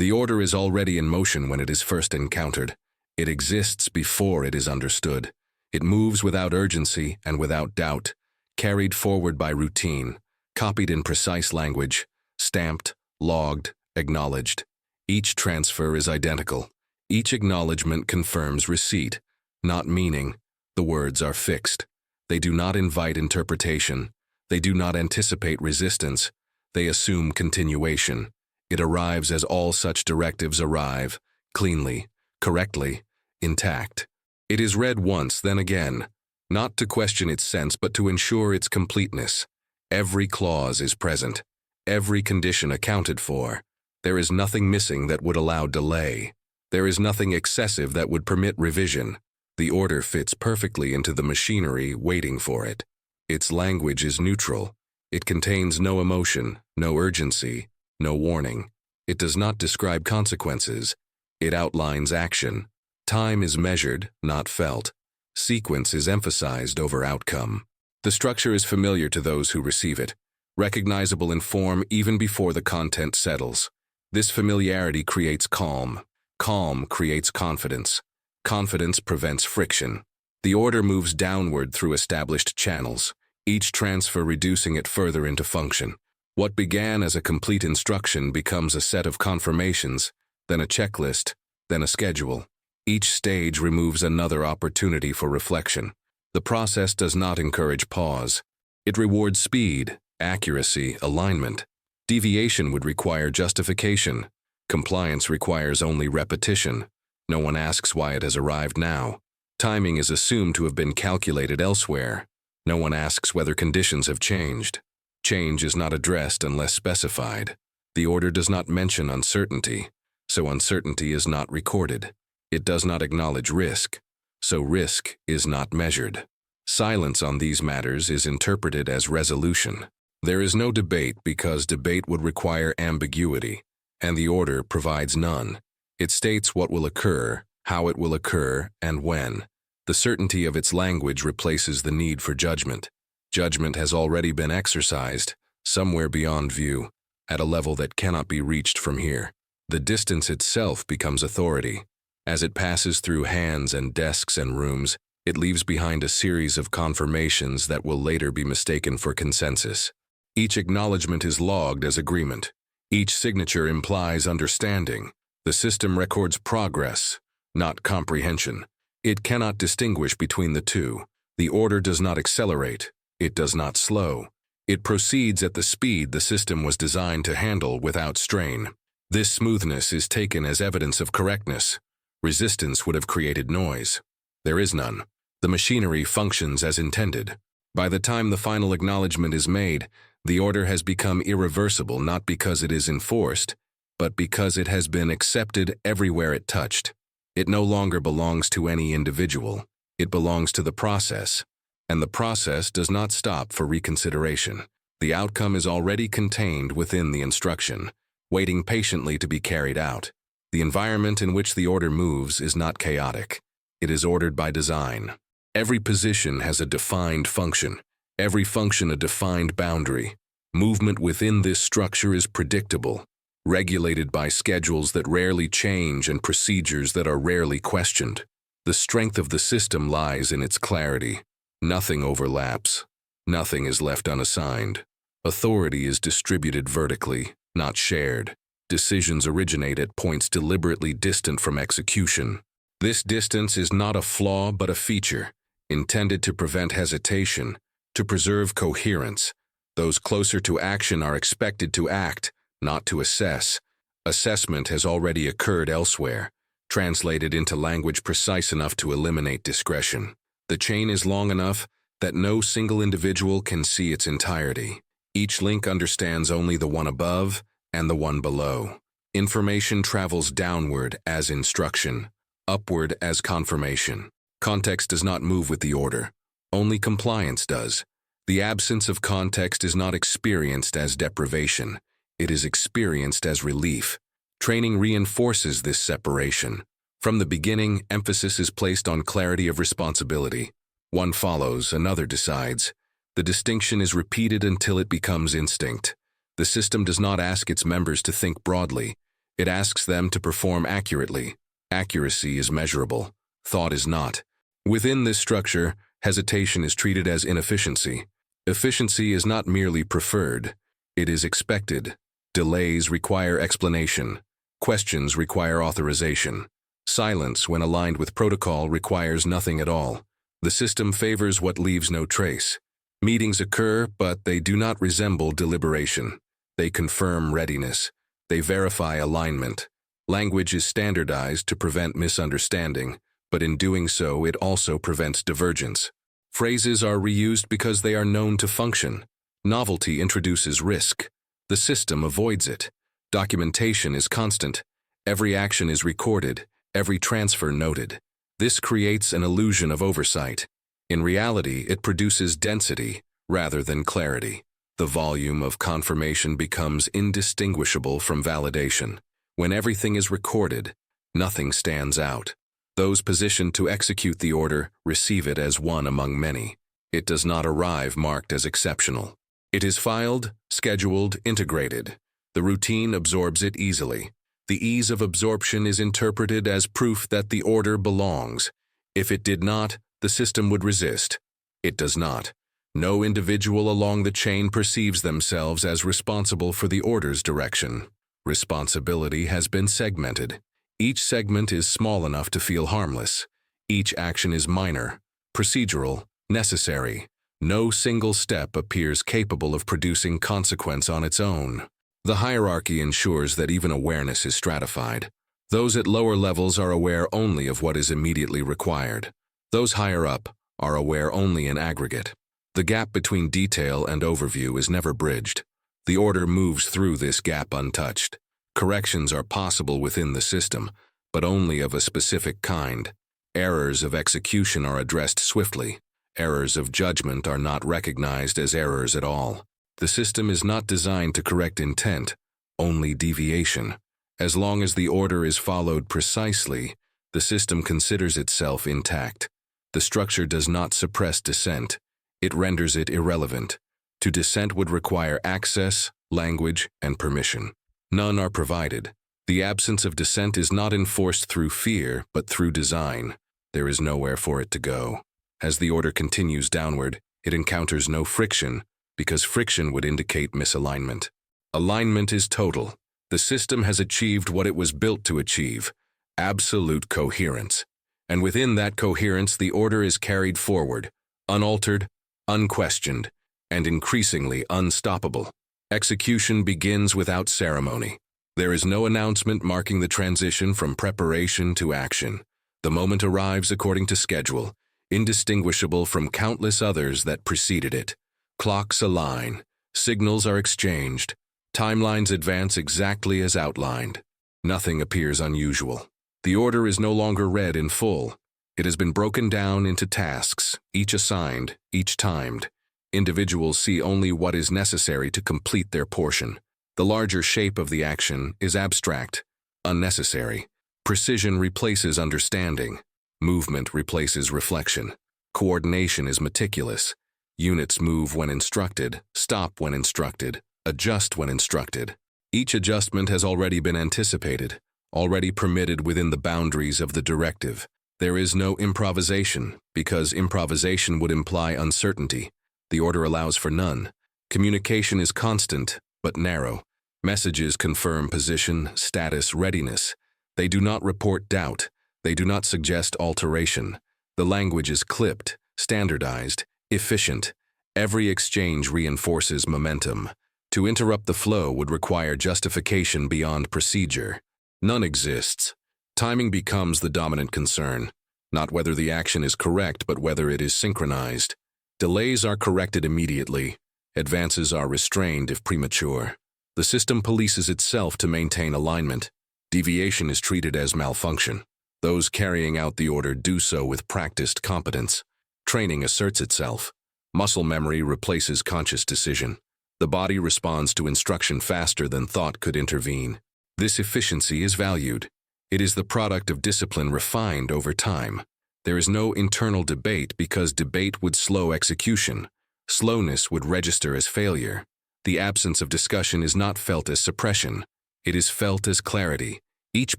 The order is already in motion when it is first encountered. It exists before it is understood. It moves without urgency and without doubt, carried forward by routine, copied in precise language, stamped, logged, acknowledged. Each transfer is identical. Each acknowledgment confirms receipt, not meaning. The words are fixed. They do not invite interpretation. They do not anticipate resistance. They assume continuation. It arrives as all such directives arrive, cleanly, correctly, intact. It is read once, then again, not to question its sense but to ensure its completeness. Every clause is present, every condition accounted for. There is nothing missing that would allow delay. There is nothing excessive that would permit revision. The order fits perfectly into the machinery waiting for it. Its language is neutral. It contains no emotion, no urgency, no warning. It does not describe consequences. It outlines action. Time is measured, not felt. Sequence is emphasized over outcome. The structure is familiar to those who receive it, recognizable in form even before the content settles. This familiarity creates calm. Calm creates confidence. Confidence prevents friction. The order moves downward through established channels, each transfer reducing it further into function. What began as a complete instruction becomes a set of confirmations, then a checklist, then a schedule. Each stage removes another opportunity for reflection. The process does not encourage pause. It rewards speed, accuracy, alignment. Deviation would require justification. Compliance requires only repetition. No one asks why it has arrived now. Timing is assumed to have been calculated elsewhere. No one asks whether conditions have changed. Change is not addressed unless specified. The order does not mention uncertainty, so uncertainty is not recorded. It does not acknowledge risk, so risk is not measured. Silence on these matters is interpreted as resolution. There is no debate because debate would require ambiguity, and the order provides none. It states what will occur, how it will occur, and when. The certainty of its language replaces the need for judgment. Judgment has already been exercised, somewhere beyond view, at a level that cannot be reached from here. The distance itself becomes authority. As it passes through hands and desks and rooms, it leaves behind a series of confirmations that will later be mistaken for consensus. Each acknowledgement is logged as agreement. Each signature implies understanding. The system records progress, not comprehension. It cannot distinguish between the two. The order does not accelerate. It does not slow. It proceeds at the speed the system was designed to handle without strain. This smoothness is taken as evidence of correctness. Resistance would have created noise. There is none. The machinery functions as intended. By the time the final acknowledgement is made, the order has become irreversible not because it is enforced, but because it has been accepted everywhere it touched. It no longer belongs to any individual. It belongs to the process, and the process does not stop for reconsideration. The outcome is already contained within the instruction, waiting patiently to be carried out. The environment in which the order moves is not chaotic. It is ordered by design. Every position has a defined function, every function a defined boundary. Movement within this structure is predictable, regulated by schedules that rarely change and procedures that are rarely questioned. The strength of the system lies in its clarity. Nothing overlaps. Nothing is left unassigned. Authority is distributed vertically, not shared. Decisions originate at points deliberately distant from execution. This distance is not a flaw but a feature, intended to prevent hesitation, to preserve coherence. Those closer to action are expected to act, not to assess. Assessment has already occurred elsewhere, translated into language precise enough to eliminate discretion. The chain is long enough that no single individual can see its entirety. Each link understands only the one above and the one below. Information travels downward as instruction, upward as confirmation. Context does not move with the order. Only compliance does. The absence of context is not experienced as deprivation. It is experienced as relief. Training reinforces this separation. From the beginning, emphasis is placed on clarity of responsibility. One follows, another decides. The distinction is repeated until it becomes instinct. The system does not ask its members to think broadly. It asks them to perform accurately. Accuracy is measurable. Thought is not. Within this structure, hesitation is treated as inefficiency. Efficiency is not merely preferred. It is expected. Delays require explanation. Questions require authorization. Silence, when aligned with protocol, requires nothing at all. The system favors what leaves no trace. Meetings occur, but they do not resemble deliberation. They confirm readiness. They verify alignment. Language is standardized to prevent misunderstanding, but in doing so, it also prevents divergence. Phrases are reused because they are known to function. Novelty introduces risk. The system avoids it. Documentation is constant. Every action is recorded, every transfer noted. This creates an illusion of oversight. In reality, it produces density rather than clarity. The volume of confirmation becomes indistinguishable from validation. When everything is recorded, nothing stands out. Those positioned to execute the order receive it as one among many. It does not arrive marked as exceptional. It is filed, scheduled, integrated. The routine absorbs it easily. The ease of absorption is interpreted as proof that the order belongs. If it did not, the system would resist. It does not. No individual along the chain perceives themselves as responsible for the order's direction. Responsibility has been segmented. Each segment is small enough to feel harmless. Each action is minor, procedural, necessary. No single step appears capable of producing consequence on its own. The hierarchy ensures that even awareness is stratified. Those at lower levels are aware only of what is immediately required. Those higher up are aware only in aggregate. The gap between detail and overview is never bridged. The order moves through this gap untouched. Corrections are possible within the system, but only of a specific kind. Errors of execution are addressed swiftly. Errors of judgment are not recognized as errors at all. The system is not designed to correct intent, only deviation. As long as the order is followed precisely, the system considers itself intact. The structure does not suppress dissent. It renders it irrelevant. To dissent would require access, language, and permission. None are provided. The absence of dissent is not enforced through fear, but through design. There is nowhere for it to go. As the order continues downward, it encounters no friction, because friction would indicate misalignment. Alignment is total. The system has achieved what it was built to achieve: absolute coherence. And within that coherence, the order is carried forward, unaltered, unquestioned, and increasingly unstoppable. Execution begins without ceremony. There is no announcement marking the transition from preparation to action. The moment arrives according to schedule, indistinguishable from countless others that preceded it. Clocks align, signals are exchanged, timelines advance exactly as outlined. Nothing appears unusual. The order is no longer read in full. It has been broken down into tasks, each assigned, each timed. Individuals see only what is necessary to complete their portion. The larger shape of the action is abstract, unnecessary. Precision replaces understanding. Movement replaces reflection. Coordination is meticulous. Units move when instructed, stop when instructed, adjust when instructed. Each adjustment has already been anticipated, already permitted within the boundaries of the directive. There is no improvisation, because improvisation would imply uncertainty. The order allows for none. Communication is constant, but narrow. Messages confirm position, status, readiness. They do not report doubt. They do not suggest alteration. The language is clipped, standardized, efficient. Every exchange reinforces momentum. To interrupt the flow would require justification beyond procedure. None exists. Timing becomes the dominant concern. Not whether the action is correct, but whether it is synchronized. Delays are corrected immediately. Advances are restrained if premature. The system polices itself to maintain alignment. Deviation is treated as malfunction. Those carrying out the order do so with practiced competence. Training asserts itself. Muscle memory replaces conscious decision. The body responds to instruction faster than thought could intervene. This efficiency is valued. It is the product of discipline refined over time. There is no internal debate because debate would slow execution. Slowness would register as failure. The absence of discussion is not felt as suppression. It is felt as clarity. Each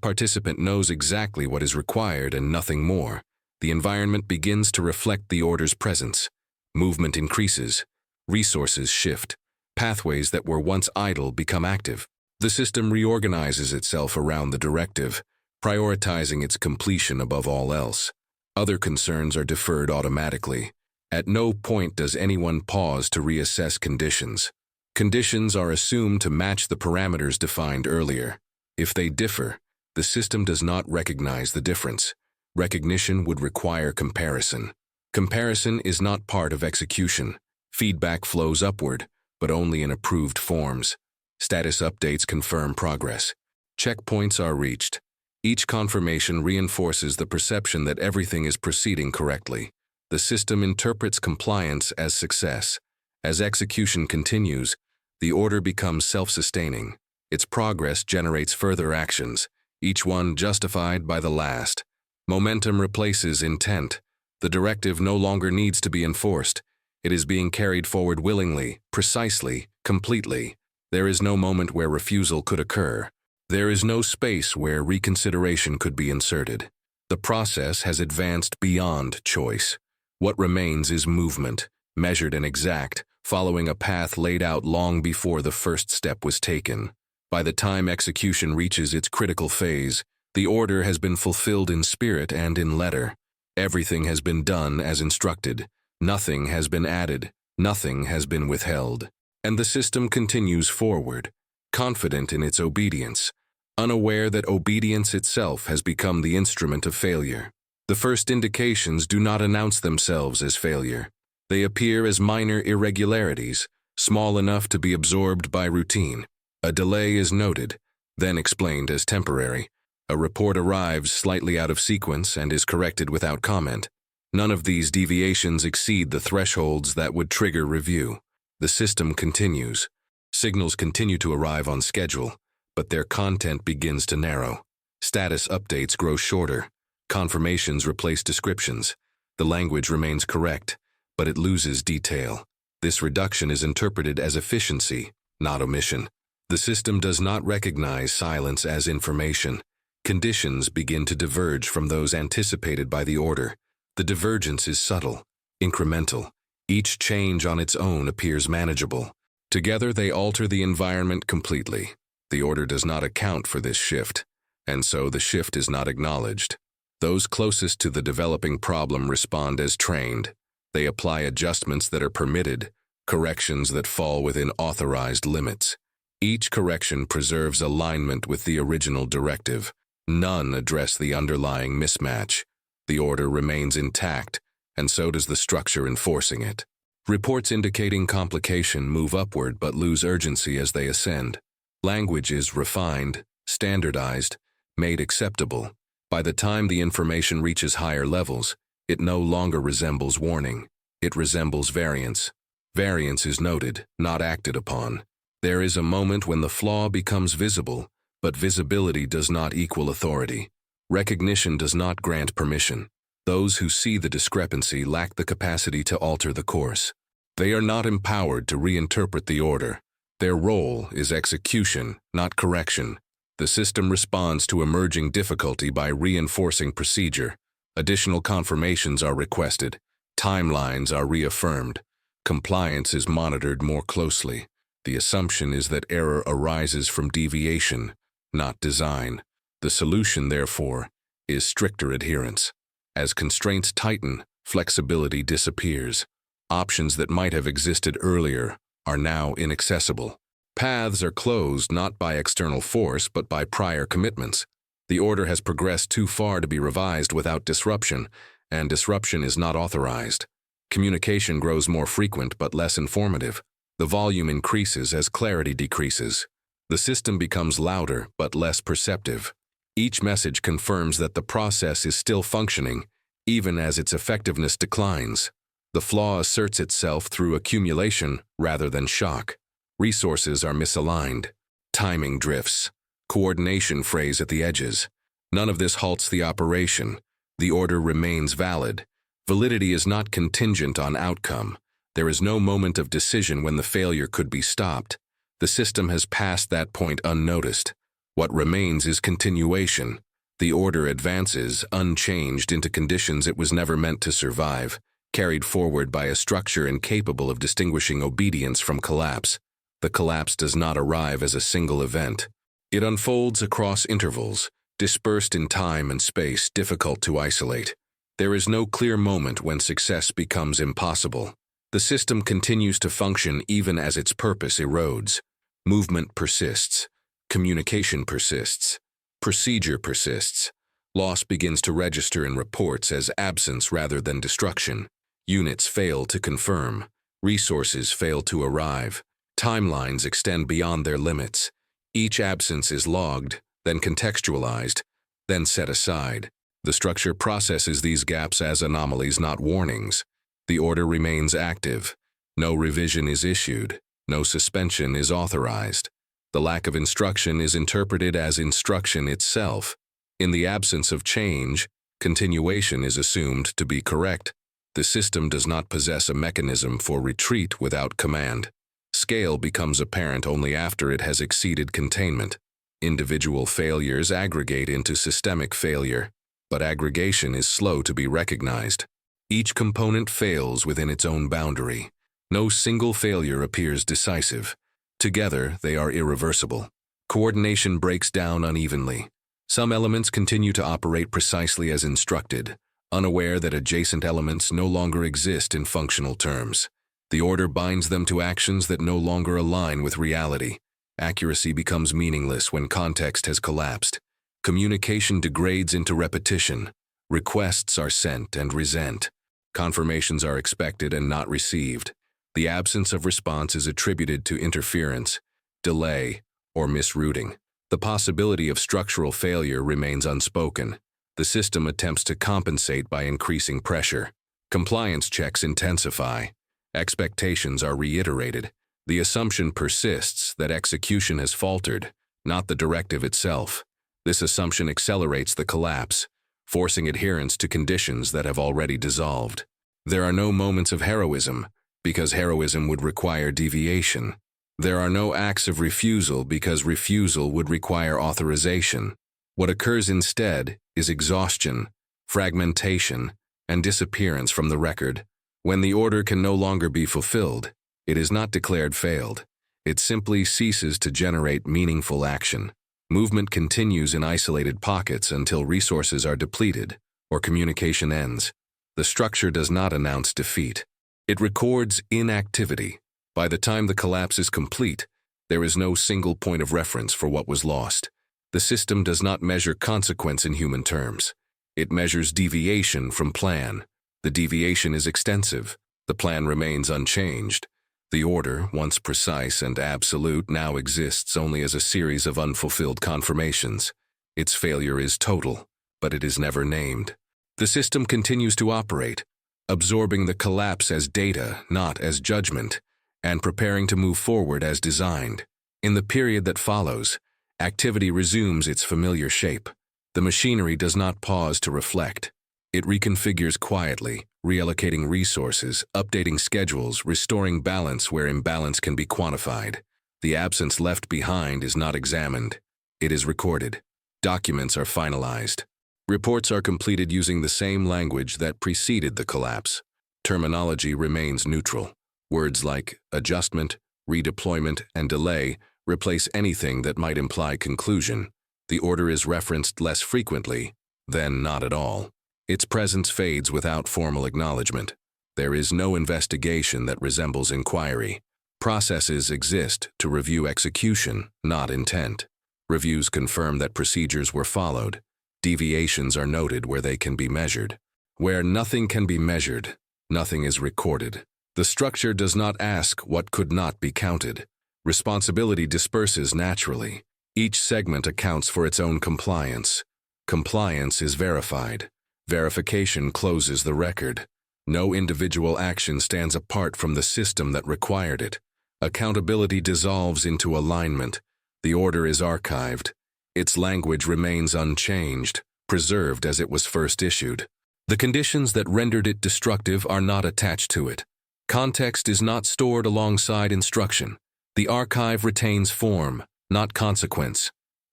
participant knows exactly what is required and nothing more. The environment begins to reflect the order's presence. Movement increases. Resources shift. Pathways that were once idle become active. The system reorganizes itself around the directive, prioritizing its completion above all else. Other concerns are deferred automatically. At no point does anyone pause to reassess conditions. Conditions are assumed to match the parameters defined earlier. If they differ, the system does not recognize the difference. Recognition would require comparison. Comparison is not part of execution. Feedback flows upward, but only in approved forms. Status updates confirm progress. Checkpoints are reached. Each confirmation reinforces the perception that everything is proceeding correctly. The system interprets compliance as success. As execution continues, the order becomes self-sustaining. Its progress generates further actions, each one justified by the last. Momentum replaces intent. The directive no longer needs to be enforced. It is being carried forward willingly, precisely, completely. There is no moment where refusal could occur. There is no space where reconsideration could be inserted. The process has advanced beyond choice. What remains is movement, measured and exact, following a path laid out long before the first step was taken. By the time execution reaches its critical phase, the order has been fulfilled in spirit and in letter. Everything has been done as instructed. Nothing has been added. Nothing has been withheld. And the system continues forward, confident in its obedience, unaware that obedience itself has become the instrument of failure. The first indications do not announce themselves as failure. They appear as minor irregularities, small enough to be absorbed by routine. A delay is noted, then explained as temporary. A report arrives slightly out of sequence and is corrected without comment. None of these deviations exceed the thresholds that would trigger review. The system continues. Signals continue to arrive on schedule, but their content begins to narrow. Status updates grow shorter. Confirmations replace descriptions. The language remains correct, but it loses detail. This reduction is interpreted as efficiency, not omission. The system does not recognize silence as information. Conditions begin to diverge from those anticipated by the order. The divergence is subtle, incremental. Each change on its own appears manageable. Together they alter the environment completely. The order does not account for this shift, and so the shift is not acknowledged. Those closest to the developing problem respond as trained. They apply adjustments that are permitted, corrections that fall within authorized limits. Each correction preserves alignment with the original directive. None address the underlying mismatch. The order remains intact, and so does the structure enforcing it. Reports indicating complication move upward but lose urgency as they ascend. Language is refined, standardized, made acceptable. By the time the information reaches higher levels, it no longer resembles warning. It resembles variance. Variance is noted, not acted upon. There is a moment when the flaw becomes visible, but visibility does not equal authority. Recognition does not grant permission. Those who see the discrepancy lack the capacity to alter the course. They are not empowered to reinterpret the order. Their role is execution, not correction. The system responds to emerging difficulty by reinforcing procedure. Additional confirmations are requested. Timelines are reaffirmed. Compliance is monitored more closely. The assumption is that error arises from deviation, not design. The solution, therefore, is stricter adherence. As constraints tighten, flexibility disappears. Options that might have existed earlier are now inaccessible. Paths are closed not by external force but by prior commitments. The order has progressed too far to be revised without disruption, and disruption is not authorized. Communication grows more frequent but less informative. The volume increases as clarity decreases. The system becomes louder but less perceptive. Each message confirms that the process is still functioning, even as its effectiveness declines. The flaw asserts itself through accumulation rather than shock. Resources are misaligned. Timing drifts. Coordination frays at the edges. None of this halts the operation. The order remains valid. Validity is not contingent on outcome. There is no moment of decision when the failure could be stopped. The system has passed that point unnoticed. What remains is continuation. The order advances, unchanged, into conditions it was never meant to survive, carried forward by a structure incapable of distinguishing obedience from collapse. The collapse does not arrive as a single event. It unfolds across intervals, dispersed in time and space, difficult to isolate. There is no clear moment when success becomes impossible. The system continues to function even as its purpose erodes. Movement persists. Communication persists. Procedure persists. Loss begins to register in reports as absence rather than destruction. Units fail to confirm. Resources fail to arrive. Timelines extend beyond their limits. Each absence is logged, then contextualized, then set aside. The structure processes these gaps as anomalies, not warnings. The order remains active. No revision is issued. No suspension is authorized. The lack of instruction is interpreted as instruction itself. In the absence of change, continuation is assumed to be correct. The system does not possess a mechanism for retreat without command. Scale becomes apparent only after it has exceeded containment. Individual failures aggregate into systemic failure, but aggregation is slow to be recognized. Each component fails within its own boundary. No single failure appears decisive. Together, they are irreversible. Coordination breaks down unevenly. Some elements continue to operate precisely as instructed, unaware that adjacent elements no longer exist in functional terms. The order binds them to actions that no longer align with reality. Accuracy becomes meaningless when context has collapsed. Communication degrades into repetition. Requests are sent and resent. Confirmations are expected and not received. The absence of response is attributed to interference, delay, or misrouting. The possibility of structural failure remains unspoken. The system attempts to compensate by increasing pressure. Compliance checks intensify. Expectations are reiterated. The assumption persists that execution has faltered, not the directive itself. This assumption accelerates the collapse, forcing adherence to conditions that have already dissolved. There are no moments of heroism, because heroism would require deviation. There are no acts of refusal, because refusal would require authorization. What occurs instead is exhaustion, fragmentation, and disappearance from the record. When the order can no longer be fulfilled, it is not declared failed. It simply ceases to generate meaningful action. Movement continues in isolated pockets until resources are depleted or communication ends. The structure does not announce defeat. It records inactivity. By the time the collapse is complete, there is no single point of reference for what was lost. The system does not measure consequence in human terms. It measures deviation from plan. The deviation is extensive. The plan remains unchanged. The order, once precise and absolute, now exists only as a series of unfulfilled confirmations. Its failure is total, but it is never named. The system continues to operate, absorbing the collapse as data, not as judgment, and preparing to move forward as designed. In the period that follows, activity resumes its familiar shape. The machinery does not pause to reflect. It reconfigures quietly, reallocating resources, updating schedules, restoring balance where imbalance can be quantified. The absence left behind is not examined. It is recorded. Documents are finalized. Reports are completed using the same language that preceded the collapse. Terminology remains neutral. Words like adjustment, redeployment, and delay replace anything that might imply conclusion. The order is referenced less frequently, then not at all. Its presence fades without formal acknowledgment. There is no investigation that resembles inquiry. Processes exist to review execution, not intent. Reviews confirm that procedures were followed. Deviations are noted where they can be measured. Where nothing can be measured, nothing is recorded. The structure does not ask what could not be counted. Responsibility disperses naturally. Each segment accounts for its own compliance. Compliance is verified. Verification closes the record. No individual action stands apart from the system that required it. Accountability dissolves into alignment. The order is archived. Its language remains unchanged, preserved as it was first issued. The conditions that rendered it destructive are not attached to it. Context is not stored alongside instruction. The archive retains form, not consequence.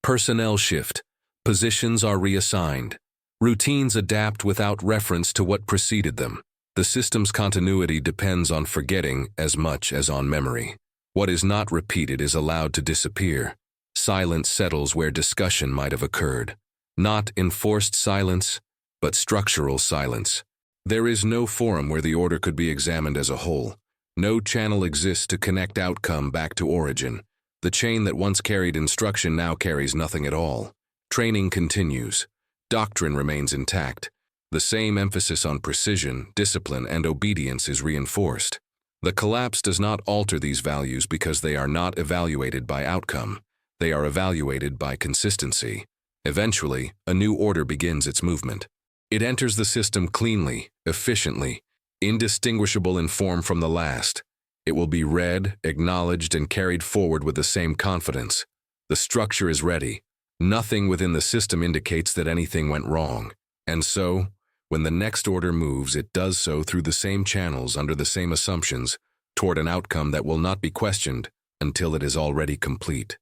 Personnel shift. Positions are reassigned. Routines adapt without reference to what preceded them. The system's continuity depends on forgetting as much as on memory. What is not repeated is allowed to disappear. Silence settles where discussion might have occurred. Not enforced silence, but structural silence. There is no forum where the order could be examined as a whole. No channel exists to connect outcome back to origin. The chain that once carried instruction now carries nothing at all. Training continues. Doctrine remains intact. The same emphasis on precision, discipline, and obedience is reinforced. The collapse does not alter these values because they are not evaluated by outcome. They are evaluated by consistency. Eventually, a new order begins its movement. It enters the system cleanly, efficiently, indistinguishable in form from the last. It will be read, acknowledged, and carried forward with the same confidence. The structure is ready. Nothing within the system indicates that anything went wrong. And so, when the next order moves, it does so through the same channels under the same assumptions toward an outcome that will not be questioned until it is already complete.